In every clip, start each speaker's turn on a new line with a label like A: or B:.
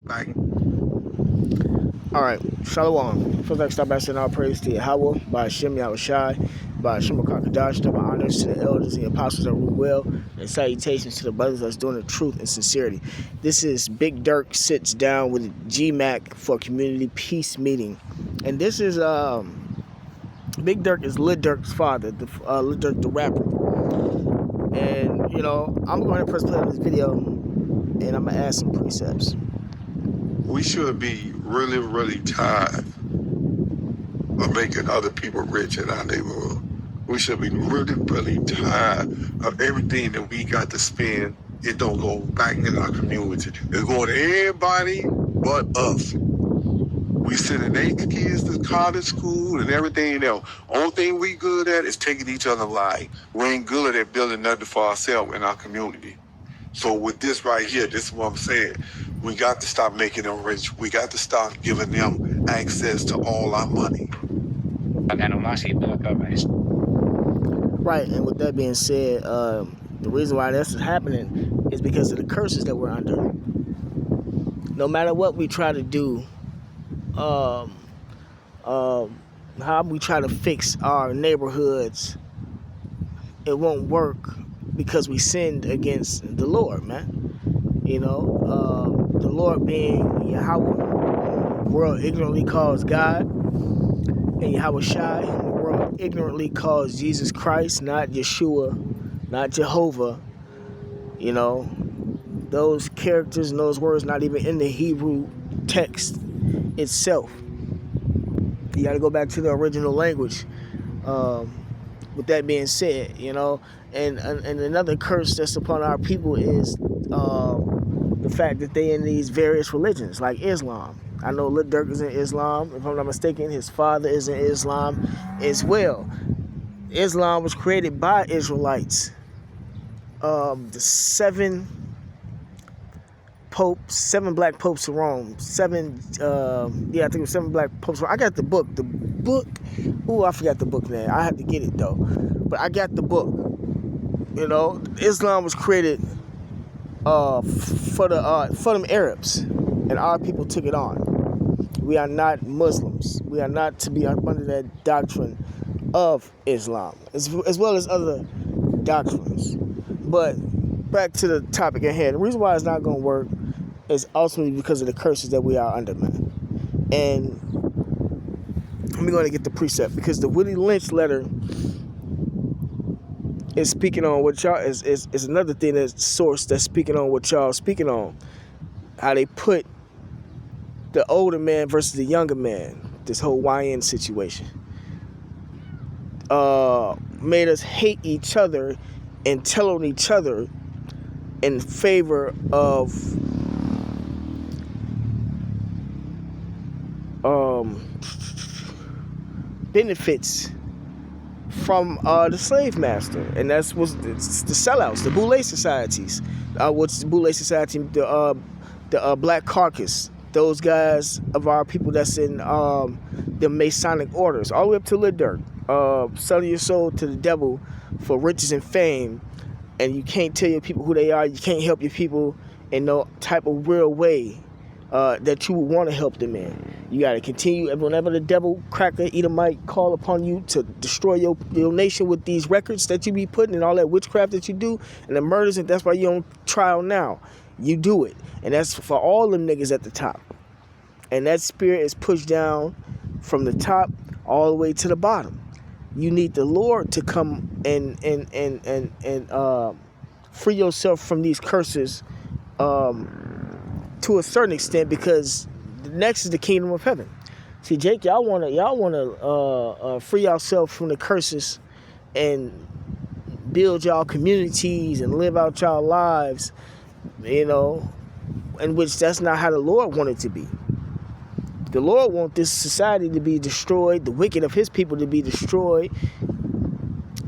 A: Like,
B: All right, Shalom. First, I start by saying all praise to Yahweh, by Hashem Yahushai, by Hashem Kakadash, double honors to the elders and the apostles that rule well, and salutations to the brothers that's doing the truth and sincerity. This is Big Dirk sits down with GMAC for a community peace meeting, and this is Big Dirk is Lil Durk's father, Lil Durk the rapper, and I'm going to press play on this video, and I'm gonna add some precepts.
A: we should be really, really tired of making other people rich in our neighborhood. We should be really, really tired of everything that we got to spend. It don't go back in our community. It's going to everybody but us. We sending 8 kids to college school and everything else. Only thing we good at is taking each other life. We ain't good at building nothing for ourselves in our community. So with this right here, this is what I'm saying. We got to stop making them rich. We got to stop giving them access to all our money.
B: Right, and with that being said, the reason why this is happening is because of the curses that we're under. No matter what we try to do, how we try to fix our neighborhoods, it won't work because we sinned against the Lord, man. The Lord being Yahweh, the world ignorantly calls God, and Yahweh Shai, the world ignorantly calls Jesus Christ, not Yeshua, not Jehovah. Those characters and those words not even in the Hebrew text itself. You got to go back to the original language. With that being said, and another curse that's upon our people is the fact that they in these various religions like Islam. I know Lil Durk is in Islam. If I'm not mistaken, his father is in Islam as well. Islam was created by Israelites. The 7 popes, 7 black popes of Rome. I think it was 7 black popes. I got the book. I forgot the book name. I had to get it though. But I got the book. Islam was created for them Arabs, and our people took it on. We are not Muslims. We are not to be under that doctrine of Islam, as well as other doctrines. But back to the topic at hand. The reason why it's not going to work is ultimately because of the curses that we are under, man. And I'm going to get the precept, because the Willie Lynch letter is speaking on what y'all is another thing that's source that's speaking on what y'all speaking on. How they put the older man versus the younger man, this whole YN situation, made us hate each other and tell on each other in favor of benefits from the slave master, and it's the sellouts, the Boule societies. What's the Boule society? The Black Caucus. Those guys of our people that's in the Masonic orders, all the way up to Lil Durk, selling your soul to the devil for riches and fame, and you can't tell your people who they are. You can't help your people in no type of real way that you would want to help them in. You got to continue, whenever the devil cracker Edomite call upon you to destroy your nation with these records that you be putting and all that witchcraft that you do and the murders, and that's why you're on trial now. You do it, and that's for all them niggas at the top. And that spirit is pushed down from the top all the way to the bottom. You need the Lord to come and free yourself from these curses to a certain extent, because the next is the kingdom of heaven. See, Jake, y'all wanna free yourself from the curses and build y'all communities and live out y'all lives, in which that's not how the Lord wanted it to be. The Lord wants this society to be destroyed, the wicked of his people to be destroyed,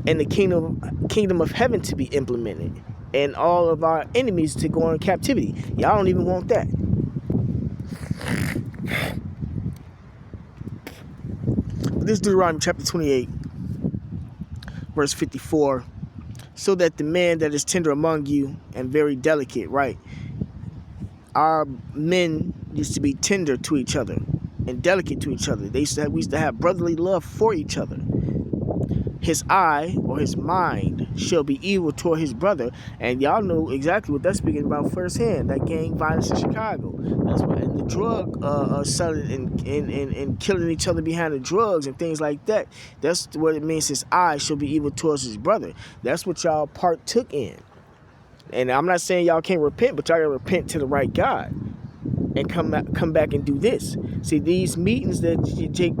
B: and the kingdom of heaven to be implemented, and all of our enemies to go in captivity. Y'all don't even want that. This is Deuteronomy chapter 28, verse 54. So that the man that is tender among you and very delicate, right? Our men used to be tender to each other and delicate to each other. We used to have brotherly love for each other. His eye or his mind shall be evil toward his brother, and y'all know exactly what that's speaking about firsthand. That gang violence in Chicago. That's why, and the drug selling and killing each other behind the drugs and things like that. That's what it means. His eye shall be evil towards his brother. That's what y'all partook in. And I'm not saying y'all can't repent, but y'all gotta repent to the right God and come back and do this. See, these meetings that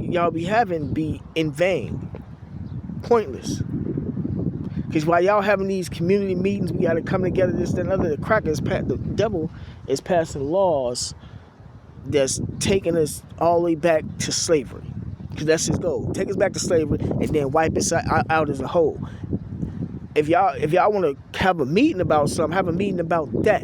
B: y'all be having be in vain. Pointless. Because while y'all having these community meetings, we got to come together, this, that, and other. The devil is passing laws that's taking us all the way back to slavery. Because that's his goal. Take us back to slavery and then wipe us out as a whole. If y'all want to have a meeting about something, have a meeting about that.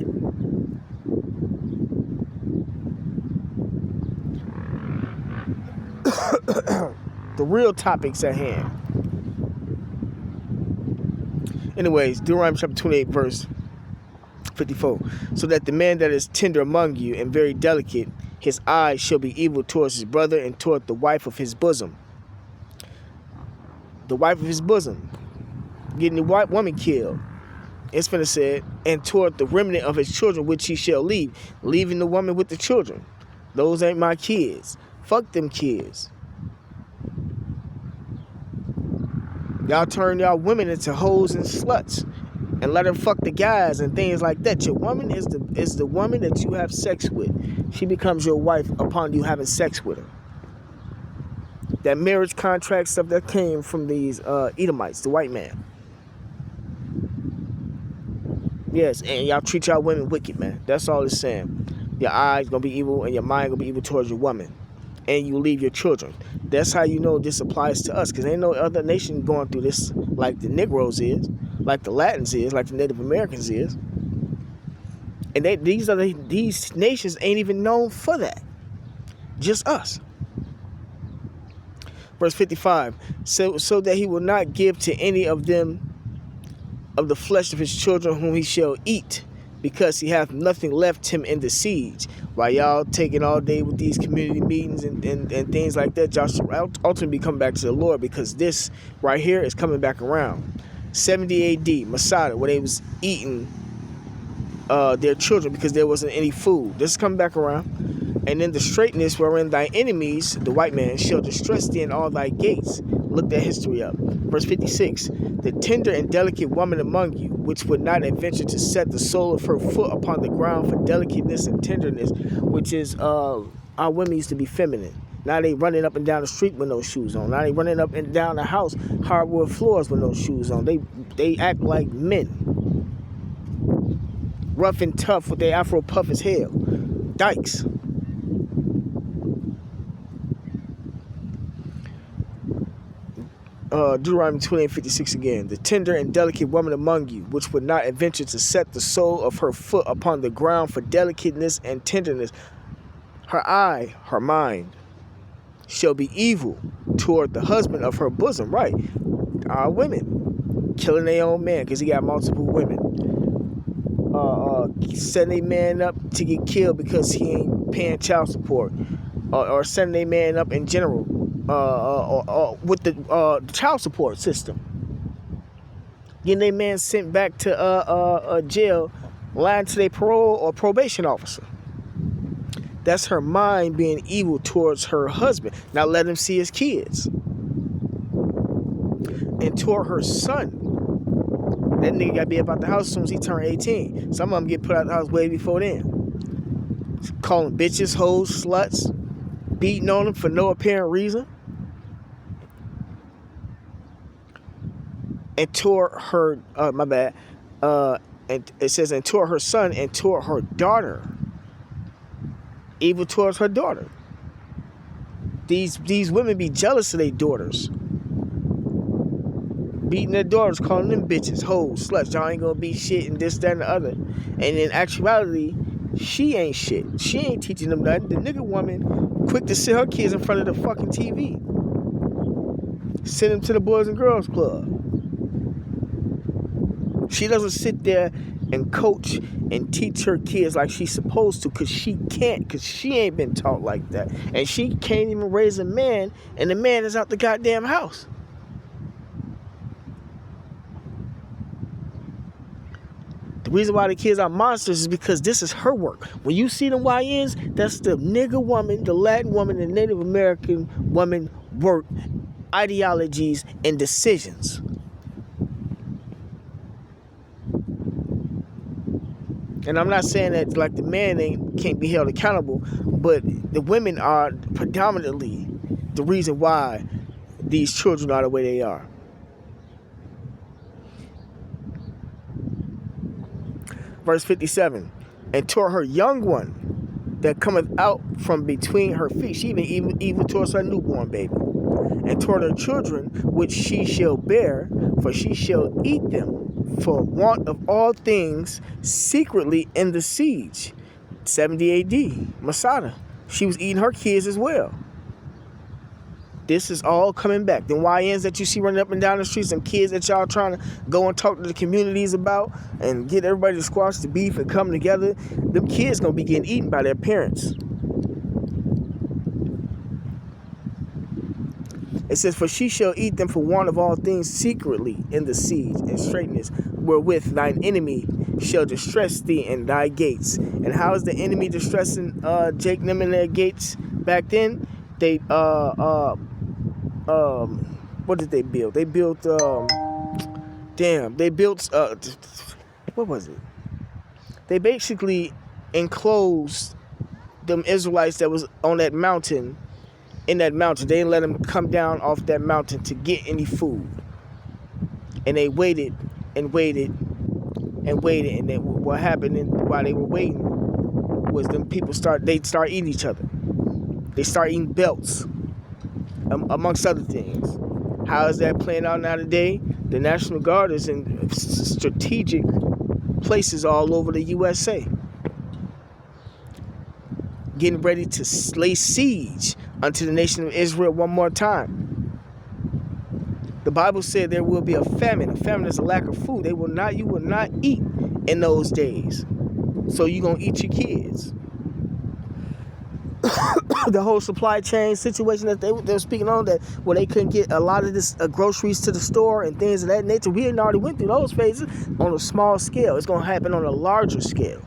B: The real topics at hand. Anyways, Deuteronomy chapter 28, verse 54. So that the man that is tender among you and very delicate, his eye shall be evil towards his brother and toward the wife of his bosom. The wife of his bosom. Getting the white woman killed. It's finna said, and toward the remnant of his children which he shall leave. Leaving the woman with the children. Those ain't my kids. Fuck them kids. Y'all turn y'all women into hoes and sluts and let her fuck the guys and things like that. Your woman is the woman that you have sex with. She becomes your wife upon you having sex with her. That marriage contract stuff that came from these Edomites, the white man. Yes, and y'all treat y'all women wicked, man. That's all it's saying. Your eyes gonna be evil and your mind gonna be evil towards your woman. And you leave your children. That's how you know this applies to us, because ain't no other nation going through this like the Negroes is, like the Latins is, like the Native Americans is. And these nations ain't even known for that. Just us. Verse 55, so that he will not give to any of them of the flesh of his children whom he shall eat, because he hath nothing left him in the siege. While y'all taking all day with these community meetings and things like that, y'all should ultimately come back to the Lord, because this right here is coming back around. 70 AD, Masada, where they was eating their children because there wasn't any food. This is coming back around. And in the straightness wherein thy enemies, the white man, shall distress thee in all thy gates. Look that history up. Verse 56, the tender and delicate woman among you, which would not adventure to set the sole of her foot upon the ground for delicateness and tenderness, which is, our women used to be feminine. Now they running up and down the street with no shoes on. Now they running up and down the house, hardwood floors with no shoes on. They act like men. Rough and tough with their afro puff as hell. Dykes. Deuteronomy 28:56 again. The tender and delicate woman among you, which would not adventure to set the sole of her foot upon the ground for delicateness and tenderness. Her eye, her mind, shall be evil toward the husband of her bosom. Right. Our women killing their own man because he got multiple women. Setting a man up to get killed because he ain't paying child support. Or setting a man up in general. With the child support system, getting a man sent back to jail, lying to their parole or probation officer. That's her mind being evil towards her husband. Now let him see his kids. And toward her son. That nigga gotta be about the house as soon as he turned 18. Some of them get put out the house way before then. Calling bitches, hoes, sluts, beating on them for no apparent reason. And toward her, and it says, and toward her son and toward her daughter. Evil towards her daughter. These women be jealous of their daughters. Beating their daughters, calling them bitches, hoes, sluts. Y'all ain't gonna be shit and this, that, and the other. And in actuality, she ain't shit. She ain't teaching them nothing. The nigga woman quick to sit her kids in front of the fucking TV. Send them to the Boys and Girls Club. She doesn't sit there and coach and teach her kids like she's supposed to, because she can't, because she ain't been taught like that. And she can't even raise a man, and the man is out the goddamn house. The reason why the kids are monsters is because this is her work. When you see them YNs, that's the nigger woman, the Latin woman, the Native American woman work, ideologies, and decisions. And I'm not saying that like the man can't be held accountable, but the women are predominantly the reason why these children are the way they are. Verse 57, and toward her young one that cometh out from between her feet, she even towards her newborn baby, and toward her children which she shall bear, for she shall eat them for want of all things secretly in the siege. 70 AD, Masada. She was eating her kids as well. This is all coming back. Them YNs that you see running up and down the streets, them kids that y'all trying to go and talk to the communities about and get everybody to squash the beef and come together, them kids gonna be getting eaten by their parents. It says, for she shall eat them for want of all things secretly in the siege and straitness, wherewith thine enemy shall distress thee in thy gates. And how is the enemy distressing Jake them in their gates back then? They what did they build? They built what was it? They basically enclosed them Israelites that was on that mountain. In that mountain, they didn't let them come down off that mountain to get any food. And they waited and waited and waited, and then what happened while they were waiting was them people start eating each other. They start eating belts, amongst other things. How is that playing out now today? The National Guard is in strategic places all over the USA, getting ready to lay siege unto the nation of Israel one more time. The Bible said there will be a famine. A famine is a lack of food. You will not eat in those days. So you're going to eat your kids. The whole supply chain situation that they were speaking on, that where they couldn't get a lot of this groceries to the store and things of that nature. We had already went through those phases on a small scale. It's going to happen on a larger scale.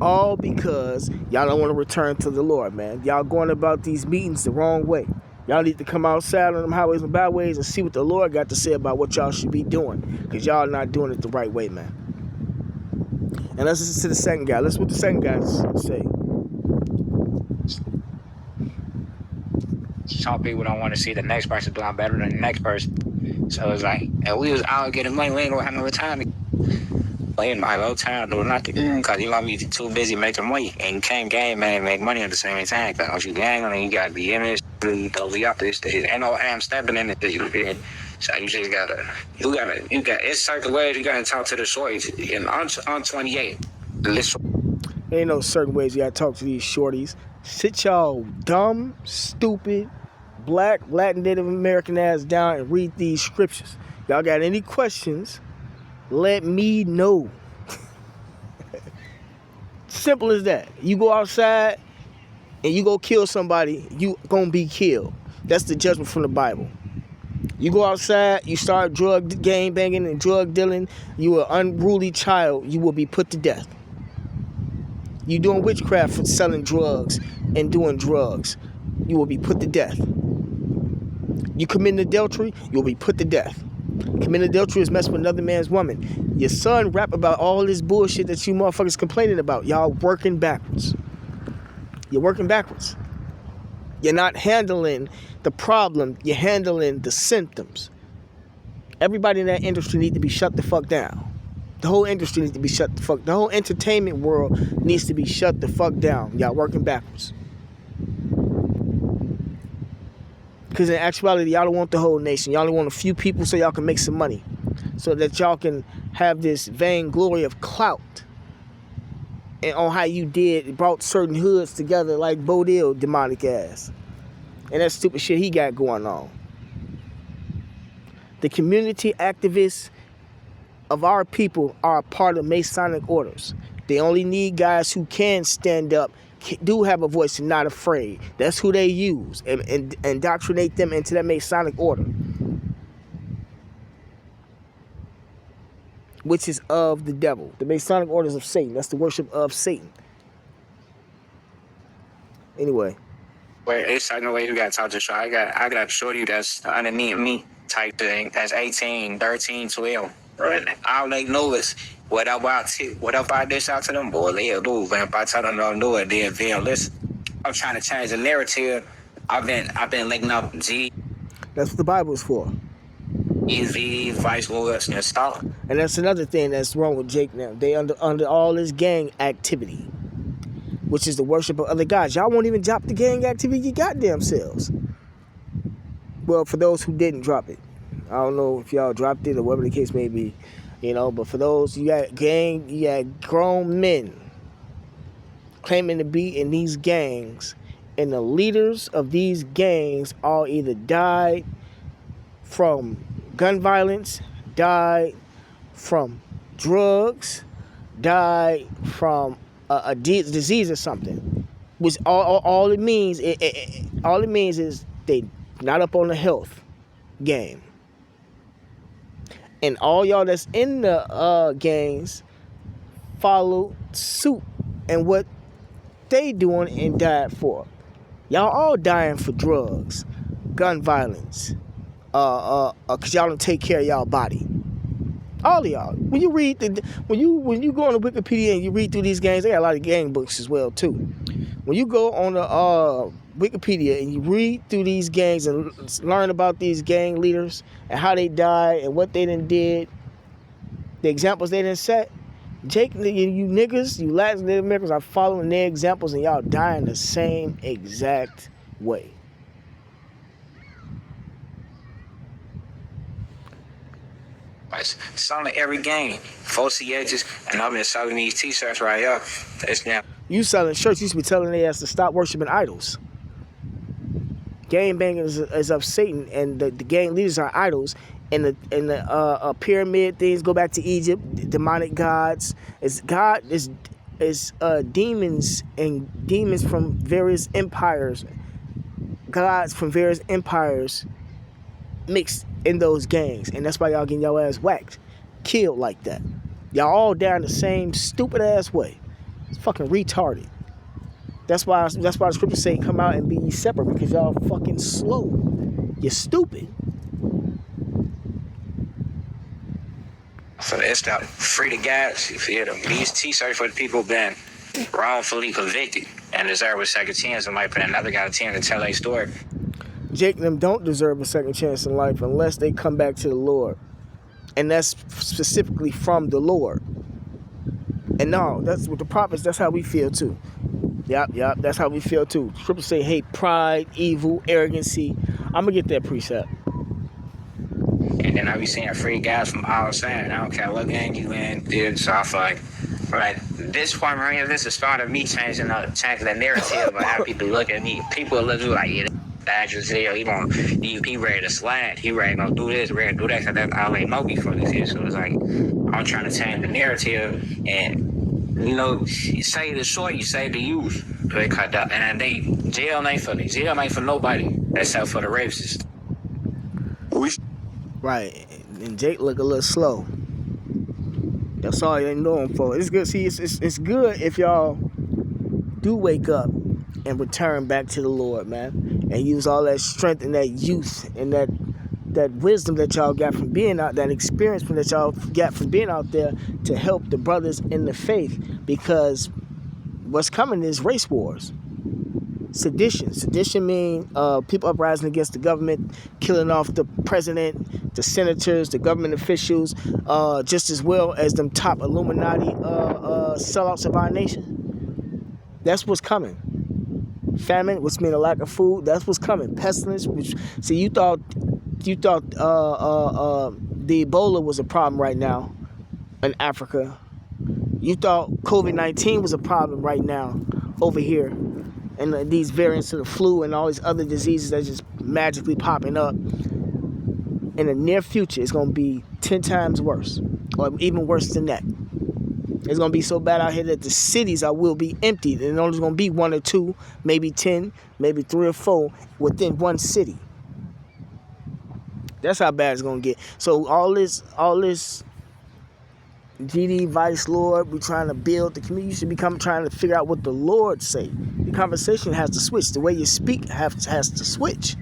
B: All because y'all don't want to return to the Lord, man. Y'all going about these meetings the wrong way. Y'all need to come outside on them highways and byways and see what the Lord got to say about what y'all should be doing, because y'all not doing it the right way, man. And let's listen to the second guy. Let's see what the second guy say.
C: Some people don't want to see the next person doing better than the next person. So it's like, if we was out getting money, we ain't gonna have no time to play in my low time doing nothing. Because you gonna be too busy making money. And you can't game, man, and make money at the same time. Because once you gang, then you gotta be in it. Don't be up this. Ain't no am stepping in it. So you just gotta, it's certain ways you gotta talk to the shorties. And on 28,
B: Ain't no certain ways you gotta talk to these shorties. Sit y'all dumb, stupid, black, Latin, Native American ass down and read these scriptures. Y'all got any questions? Let me know. Simple as that. You go outside and you go kill somebody, you gonna be killed. That's the judgment from the Bible. You go outside, you start drug gang banging and drug dealing, you an unruly child, you will be put to death. You doing witchcraft for selling drugs and doing drugs, you will be put to death. You committing adultery, you will be put to death. Committing adultery is messing with another man's woman. Your son rap about all this bullshit that you motherfuckers complaining about. Y'all working backwards. You're working backwards. You're not handling the problem, you're handling the symptoms. Everybody in that industry needs to be shut the fuck down. The whole industry needs to be shut the fuck. The whole entertainment world needs to be shut the fuck down. Y'all working backwards. Because in actuality, y'all don't want the whole nation. Y'all only want a few people so y'all can make some money. So that y'all can have this vainglory of clout. And on how you brought certain hoods together like Bodil, demonic ass. And that stupid shit he got going on. The community activists of our people are a part of Masonic orders. They only need guys who can stand up, do have a voice and not afraid. That's who they use and indoctrinate them into that Masonic order, which is of the devil. The Masonic orders of Satan. That's the worship of Satan. Anyway.
C: Where it's certain way you gotta talk to show. I got a shorty that's underneath me type thing. That's 18, 13, 12. Right. All they know is whatever I dish out to them, boy, they'll do. But if I tell them don't do it, they'll listen. I'm trying to change the narrative. I've been linking up G.
B: That's what the Bible is for.
C: EV, Vice Lords, and stuff.
B: And that's another thing that's wrong with Jake now. They under all this gang activity, which is the worship of other gods. Y'all won't even drop the gang activity your goddamn selves. Well, for those who didn't drop it. I don't know if y'all dropped it or whatever the case may be, but for those, you got grown men claiming to be in these gangs, and the leaders of these gangs all either died from gun violence, died from drugs, died from a disease or something. Which all it means, all it means is they not up on the health game. And all y'all that's in the gangs follow suit and what they doing and died for. Y'all all dying for drugs, gun violence, cause y'all don't take care of y'all body. All of y'all. When you read when you go on the Wikipedia and you read through these gangs, they got a lot of gang books as well too. When you go on the Wikipedia and you read through these gangs and learn about these gang leaders and how they died and what they done did, the examples they done set, Jake, you niggas, you Latin Native Americans are following their examples and y'all dying the same exact way.
C: It's on every game. 4 CHs, and I've been selling these t-shirts right here. It's now.
B: You selling shirts, you used to be telling their ass to stop worshiping idols. Gang banging is of Satan, and the gang leaders are idols. And the pyramid things go back to Egypt. Demonic gods is demons and demons from various empires, gods from various empires mixed in those gangs, and that's why y'all getting y'all ass whacked, killed like that. Y'all all down the same stupid ass way. It's fucking retarded. That's why the scriptures say come out and be ye separate, because y'all fucking slow. You're stupid.
C: So it's the free the guys. You feel them? These t-shirts for the people been wrongfully convicted and deserve a second chance and might put another guy a chance to tell their story.
B: Jake and them don't deserve a second chance in life unless they come back to the Lord. And that's specifically from the Lord. And no, that's what the prophets, that's how we feel too. Yep, that's how we feel too. Scriptures say hate, pride, evil, arrogancy. I'm going to get that precept.
C: And then I be seeing free guys from outside. I don't care what gang you in, dude. So I feel like, right, this point right here, this is starting me changing the narrative of how people look at me. People look like, yeah, that's just here. He ready to slide. He ready to do this, ready to do that. So that's all they know before this here. So it's like, I'm trying to change the narrative. And, you say the short, you say the youth. They cut out. And jail ain't for me. Jail ain't for nobody except for the rapists.
B: Right, and Jake look a little slow. That's all they know him for. It's good. See, it's good if y'all do wake up and return back to the Lord, man, and use all that strength and that youth and that wisdom that y'all got from being out, that experience that y'all got from being out there to help the brothers in the faith. Because what's coming is race wars. Sedition mean people uprising against the government, killing off the president, the senators, the government officials, just as well as them top Illuminati sellouts of our nation. That's what's coming. Famine, which means a lack of food, that's what's coming. Pestilence, which, see, you thought the Ebola was a problem right now in Africa. You thought COVID-19 was a problem right now over here. And these variants of the flu and all these other diseases that just magically popping up. In the near future, it's going to be 10 times worse. or even worse than that. It's going to be so bad out here that the cities will be emptied, and only going to be 1 or 2, maybe 10, maybe 3 or 4 within one city. That's how bad it's going to get. So all this GD, Vice Lord, we trying to build the community. You should be trying to figure out what the Lord say. The conversation has to switch. The way you speak has to switch.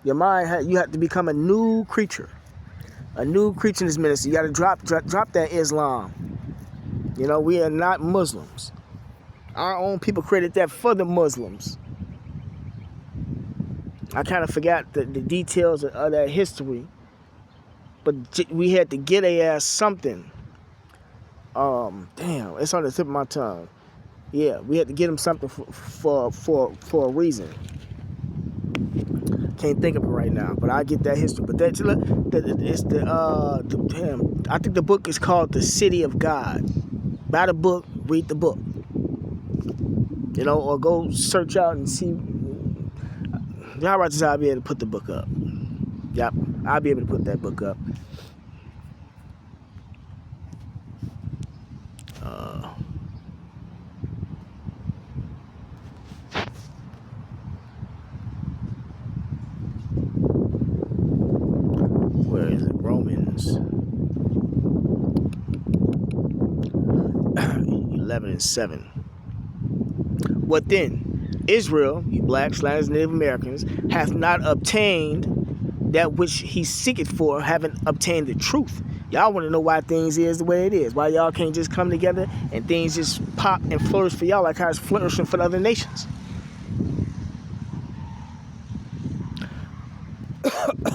B: Your mind, you have to become a new creature. A new creature in this ministry. You got to drop that Islam. You know, we are not Muslims. Our own people created that for the Muslims. I kind of forgot the details of that history, but we had to get a ass something. Damn, it's on the tip of my tongue. Yeah, we had to get him something for a reason. Can't think of it right now, but I get that history. But it's damn. I think the book is called The City of God. Buy the book, read the book. You know, or go search out and see. Y'all right, I'll be able to put the book up. Yep, I'll be able to put that book up. Where is it? Romans 11:7. What then? Israel, you blacks, Latiners, Native Americans, hath not obtained that which he seeketh for, haven't obtained the truth. Y'all want to know why things is the way it is. Why y'all can't just come together and things just pop and flourish for y'all like how it's flourishing for the other nations.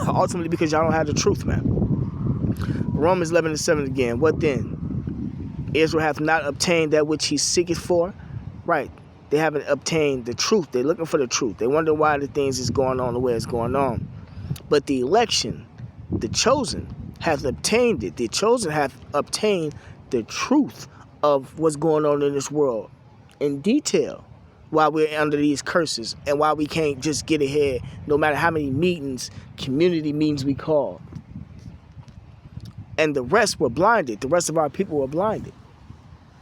B: Ultimately because y'all don't have the truth, man. Romans 11:7 again. What then? Israel hath not obtained that which he seeketh for. Right. They haven't obtained the truth. They're looking for the truth. They wonder why the things is going on the way it's going on. But the election, the chosen, hath obtained it. The chosen hath obtained the truth of what's going on in this world in detail while we're under these curses and why we can't just get ahead no matter how many meetings, community meetings we call. And the rest were blinded. The rest of our people were blinded.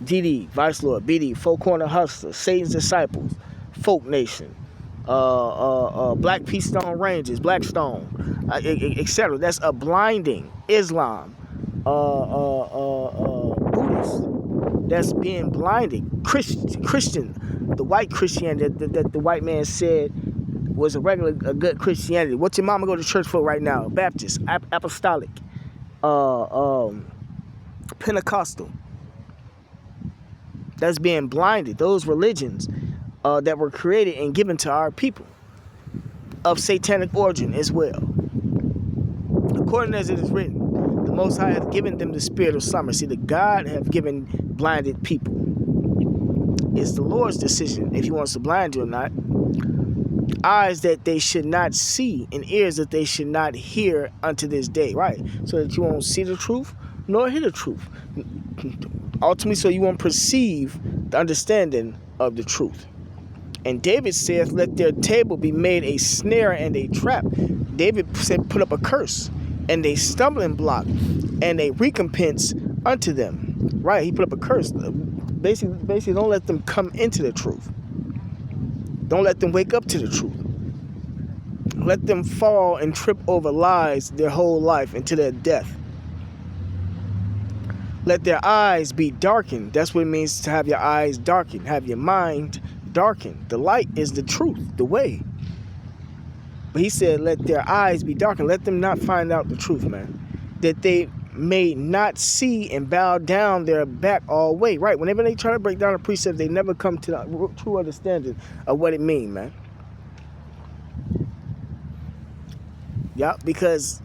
B: DD, Vice Lord, BD, Four Corner Hustler, Satan's Disciples, Folk Nation, Black Peace Stone Rangers, Blackstone, etc. That's a blinding. Islam, Buddhist, that's being blinded. Christian, the white Christianity that the white man said was a good Christianity. What's your mama go to church for right now? Baptist, Apostolic, Pentecostal. That's being blinded. Those religions that were created and given to our people of satanic origin as well. According as it is written, the Most High hath given them the spirit of summer. See, the God have given blinded people. It's the Lord's decision if he wants to blind you or not. Eyes that they should not see and ears that they should not hear unto this day. Right? So that you won't see the truth nor hear the truth. Ultimately, so you won't perceive the understanding of the truth. And David saith, let their table be made a snare and a trap. David said, put up a curse and a stumbling block and a recompense unto them. Right? He put up a curse. Basically, don't let them come into the truth. Don't let them wake up to the truth. Let them fall and trip over lies their whole life into their death. Let their eyes be darkened. That's what it means to have your eyes darkened. Have your mind darkened. The light is the truth, the way. But he said, let their eyes be darkened. Let them not find out the truth, man. That they may not see and bow down their back all way. Right? Whenever they try to break down a precept, they never come to the true understanding of what it means, man. Yeah, because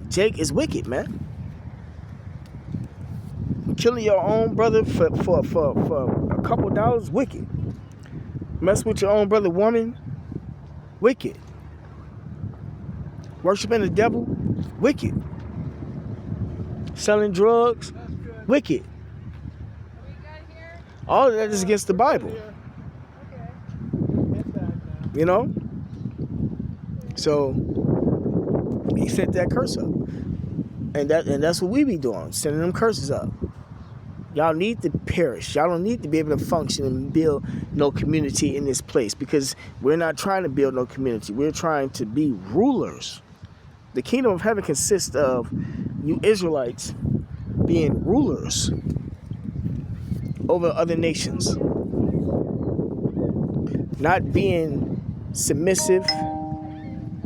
B: Jake is wicked, man. Killing your own brother for a couple dollars, wicked. Mess with your own brother, woman, wicked. Worshiping the devil, wicked. Selling drugs, wicked. All of that is against the Bible. You know? So He sent that curse up. And that's what we be doing, sending them curses up. Y'all need to perish. Y'all don't need to be able to function and build no community in this place, because we're not trying to build no community. We're trying to be rulers. The kingdom of heaven consists of you Israelites being rulers over other nations. Not being submissive,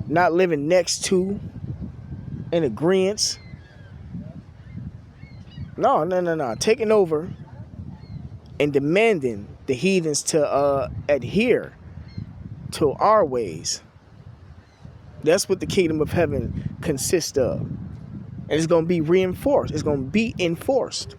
B: not living next to, in agreement. No. Taking over and demanding the heathens to adhere to our ways. That's what the kingdom of heaven consists of. And it's going to be reinforced. It's going to be enforced.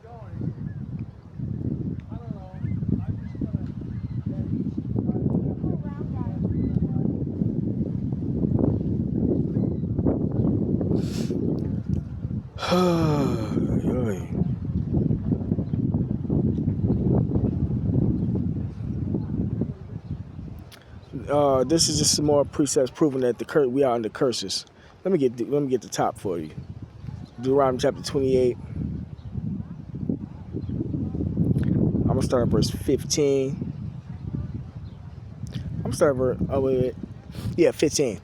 B: This is just some more precepts proving that we are under curses. Let me get the top for you. Deuteronomy chapter 28. I'm gonna start at verse 15. I'm gonna start at 15.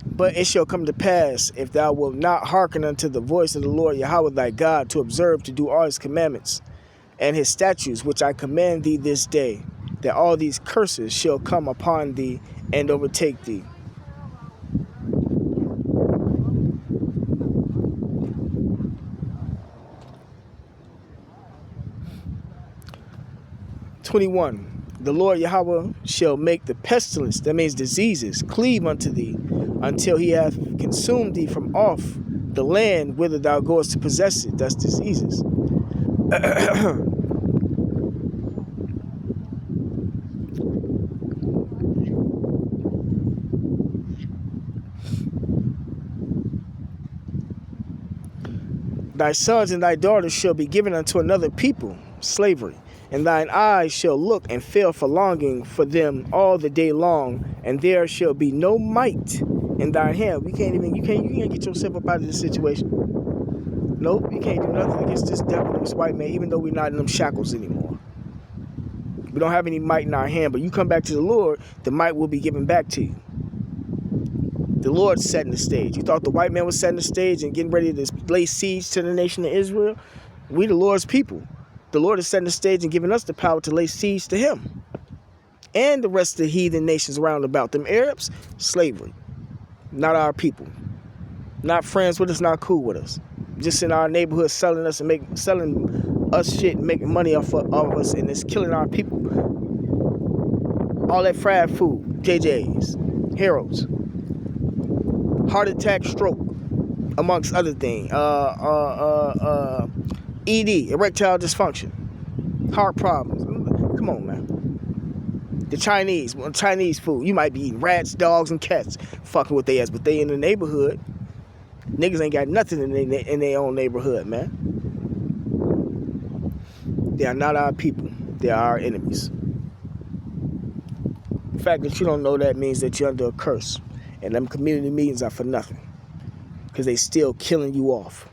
B: But it shall come to pass, if thou wilt not hearken unto the voice of the Lord Yahweh thy God, to observe to do all his commandments and his statutes, which I command thee this day, that all these curses shall come upon thee and overtake thee. The Lord Yahweh shall make the pestilence, that means diseases, cleave unto thee, until he hath consumed thee from off the land whither thou goest to possess it. That's diseases. Thy sons and thy daughters shall be given unto another people, slavery. And thine eyes shall look and fail for longing for them all the day long, and there shall be no might in thine hand. You can't get yourself up out of this situation. Nope, you can't do nothing against this devil, this white man, even though we're not in them shackles anymore. We don't have any might in our hand, but you come back to the Lord, the might will be given back to you. The Lord's setting the stage. You thought the white man was setting the stage and getting ready to lay siege to the nation of Israel? We the Lord's people. The Lord is setting the stage and giving us the power to lay siege to him. And the rest of the heathen nations around about. Them Arabs, slavery. Not our people. Not friends with us, not cool with us. Just in our neighborhood selling us and selling us shit and making money off of us, and it's killing our people. All that fried food, JJ's, Heroes, heart attack, stroke, amongst other things. ED, erectile dysfunction, heart problems. Come on, man. The Chinese food. You might be eating rats, dogs, and cats, fucking with their ass, but they in the neighborhood. Niggas ain't got nothing in their own neighborhood, man. They are not our people. They are our enemies. The fact that you don't know that means that you're under a curse. And them community meetings are for nothing. Because they still killing you off.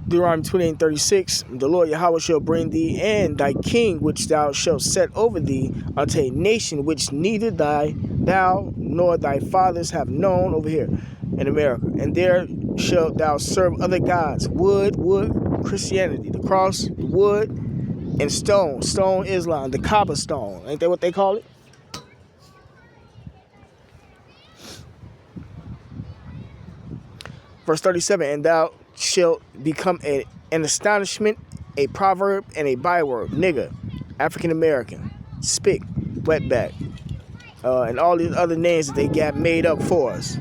B: Deuteronomy 28:36, the Lord Yahweh shall bring thee and thy king, which thou shalt set over thee, unto a nation which neither thou nor thy fathers have known, over here in America. And there shalt thou serve other gods, wood, Christianity, the cross, the wood, and stone Islam, the Kaaba stone. Ain't that what they call it? Verse 37, and thou shalt become an astonishment, a proverb, and a byword. Nigger, African American, spick, wetback, and all these other names that they got made up for us.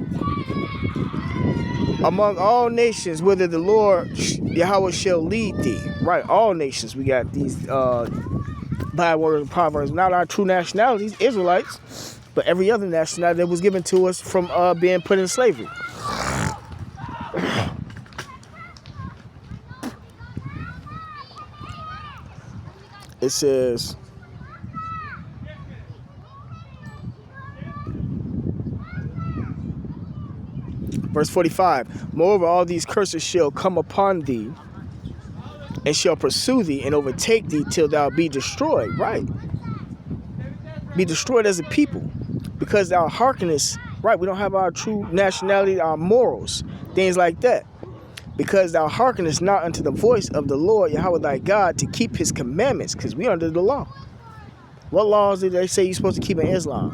B: Among all nations, whither the Lord Yahweh shall lead thee. Right, all nations. We got these bywords and proverbs. Not our true nationalities, Israelites, but every other nationality that was given to us from being put in slavery. It says, verse 45, moreover, all these curses shall come upon thee, and shall pursue thee, and overtake thee, till thou be destroyed. Right. Be destroyed as a people, because thou hearkenest. Right. We don't have our true nationality, our morals, things like that. Because thou hearkenest not unto the voice of the Lord Yahweh thy God, to keep his commandments, because we under the law. What laws did they say you're supposed to keep in Islam?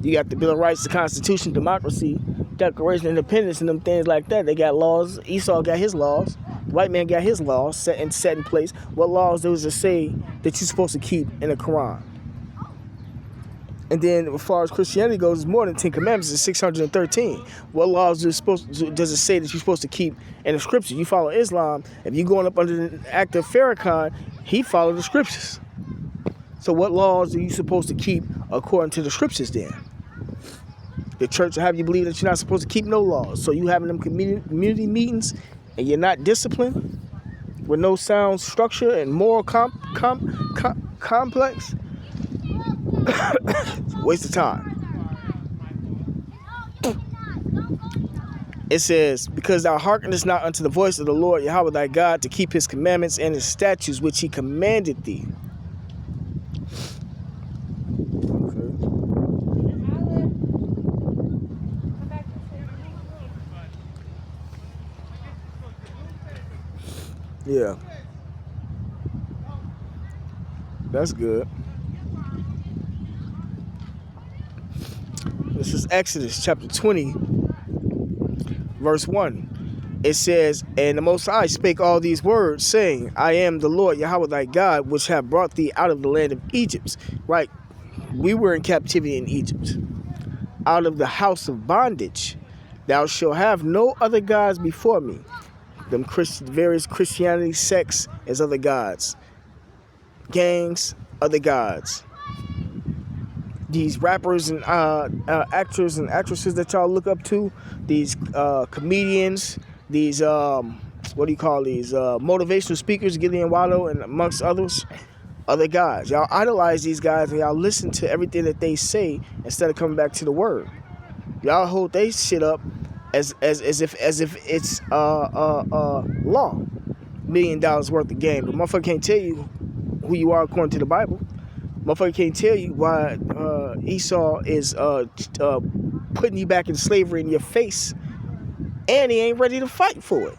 B: You got the Bill of Rights, the Constitution, democracy, Declaration of Independence, and them things like that. They got laws. Esau got his laws. The white man got his laws set in place. What laws does it say that you're supposed to keep in the Quran? And then as far as Christianity goes, it's more than 10 commandments. It's 613. What laws does it say that you're supposed to keep in the scriptures? You follow Islam. If you're going up under the act of Farrakhan, he followed the scriptures. So what laws are you supposed to keep according to the scriptures then? The church will have you believe that you're not supposed to keep no laws. So you having them community meetings and you're not disciplined with no sound structure and moral complex. Waste of time. It says, because thou hearkenest not unto the voice of the Lord Yahweh thy God, to keep his commandments and his statutes which he commanded thee. Yeah. That's good. This is Exodus chapter 20, verse 1. It says, and the Most High spake all these words, saying, I am the Lord Yahweh thy God, which have brought thee out of the land of Egypt. Right. We were in captivity in Egypt. Out of the house of bondage. Thou shalt have no other gods before me. Them various Christianity sects as other gods. Gangs, other gods. These rappers and actors and actresses that y'all look up to, these comedians, these what do you call these motivational speakers, Gideon Wallo and amongst others, other guys. Y'all idolize these guys and y'all listen to everything that they say instead of coming back to the word. Y'all hold they shit up as if it's law, $1 million worth of game. But motherfucker can't tell you who you are according to the Bible. Motherfucker can't tell you why Esau is putting you back in slavery in your face, and he ain't ready to fight for it.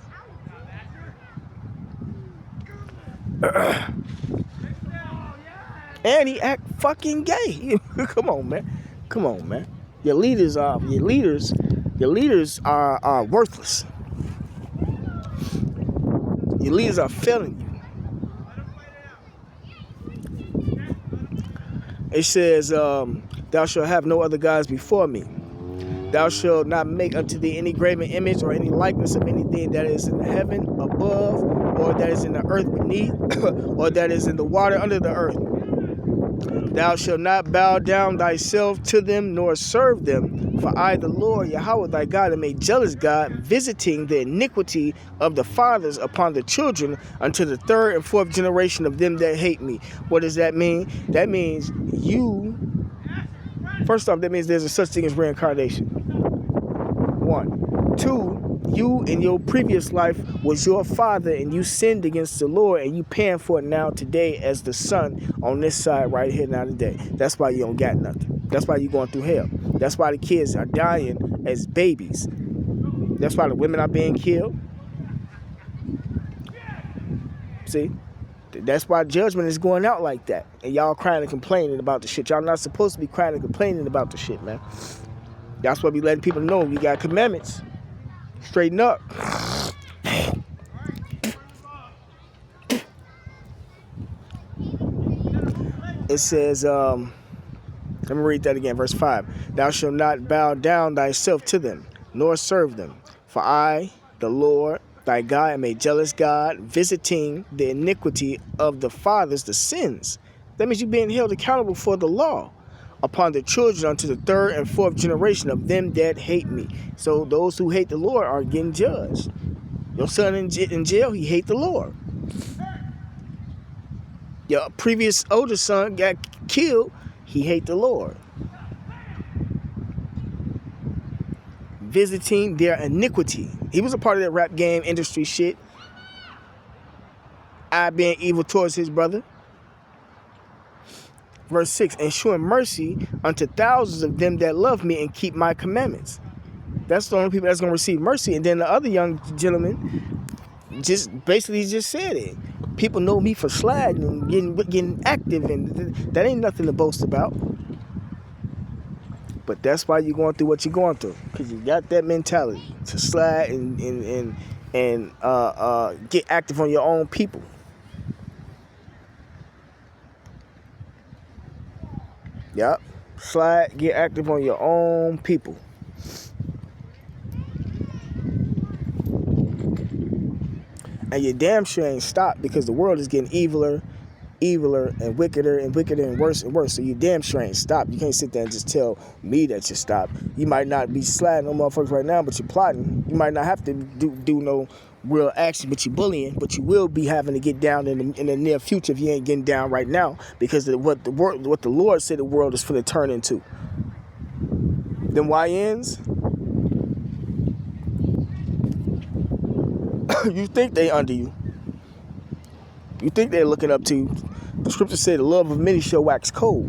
B: And he act fucking gay. Come on, man. Come on, man. Your leaders are worthless. Your leaders are failing you. It says, thou shalt have no other gods before me. Thou shalt not make unto thee any graven image or any likeness of anything that is in the heaven above, or that is in the earth beneath, or that is in the water under the earth. Thou shalt not bow down thyself to them, nor serve them. For I, the Lord Yahweh thy God, am a jealous God, visiting the iniquity of the fathers upon the children unto the third and fourth generation of them that hate me. What does that mean? That means first off, that means there's a such thing as reincarnation. 1. 2, you in your previous life was your father and you sinned against the Lord, and you paying for it now today as the son on this side right here now today. That's why you don't got nothing. That's why you're going through hell. That's why the kids are dying as babies. That's why the women are being killed. See? That's why judgment is going out like that. And y'all crying and complaining about the shit. Y'all not supposed to be crying and complaining about the shit, man. Y'all supposed to be letting people know we got commandments. Straighten up. It says, let me read that again, verse 5. Thou shalt not bow down thyself to them, nor serve them. For I, the Lord, thy God, am a jealous God, visiting the iniquity of the fathers, the sins. That means you're being held accountable for the law upon the children unto the third and fourth generation of them that hate me. So those who hate the Lord are getting judged. Your son in jail, he hate the Lord. Your previous older son got killed. He hate the Lord. Visiting their iniquity. He was a part of that rap game industry shit. I being evil towards his brother. Verse 6, and showing mercy unto thousands of them that love me and keep my commandments. That's the only people that's going to receive mercy. And then the other young gentleman just basically just said it. People know me for slagging and getting active, and that ain't nothing to boast about. But that's why you're going through what you're going through, because you got that mentality to slide and get active on your own people. Yep. Slide, get active on your own people. And you damn sure ain't stopped, because the world is getting eviler and wickeder and worse and worse. So you damn sure ain't stopped. You can't sit there and just tell me that you stopped. You might not be sliding on motherfuckers right now, but you're plotting. You might not have to do no real action, but you're bullying. But you will be having to get down in the near future if you ain't getting down right now, because of what the Lord said the world is finna turn into. Them YNs, you think they under you. You think they're looking up to you. The scripture said the love of many shall wax cold.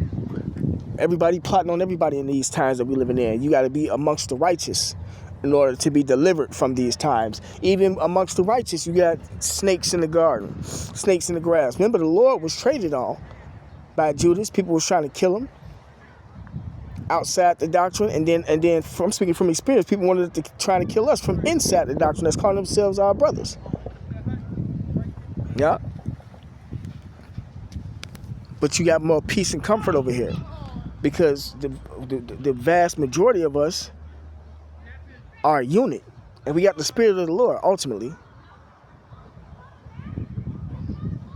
B: Everybody plotting on everybody in these times that we living in. You got to be amongst the righteous in order to be delivered from these times. Even amongst the righteous, you got snakes in the garden, snakes in the grass. Remember, the Lord was traded on by Judas. People was trying to kill him outside the doctrine, and then from speaking from experience, people wanted to try to kill us from inside the doctrine that's calling themselves our brothers. Yeah. But you got more peace and comfort over here, because the vast majority of us are a unit, and we got the Spirit of the Lord ultimately.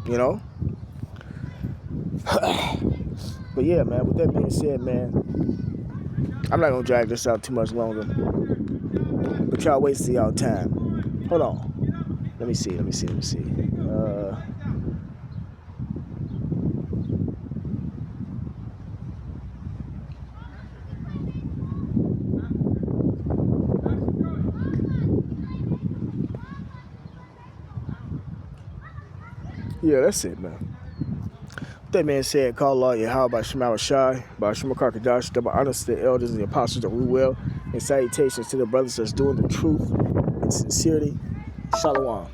B: You know? But yeah, man, with that being said, man, I'm not gonna drag this out too much longer. But y'all wasting y'all time. Hold on. Let me see. Yeah, that's it, man. That man said, call Allah Yahweh by Shema Shai, by Shema Karkadash, double honors to the elders and the apostles that rule well, and salutations to the brothers that's doing the truth and sincerity. Shalom.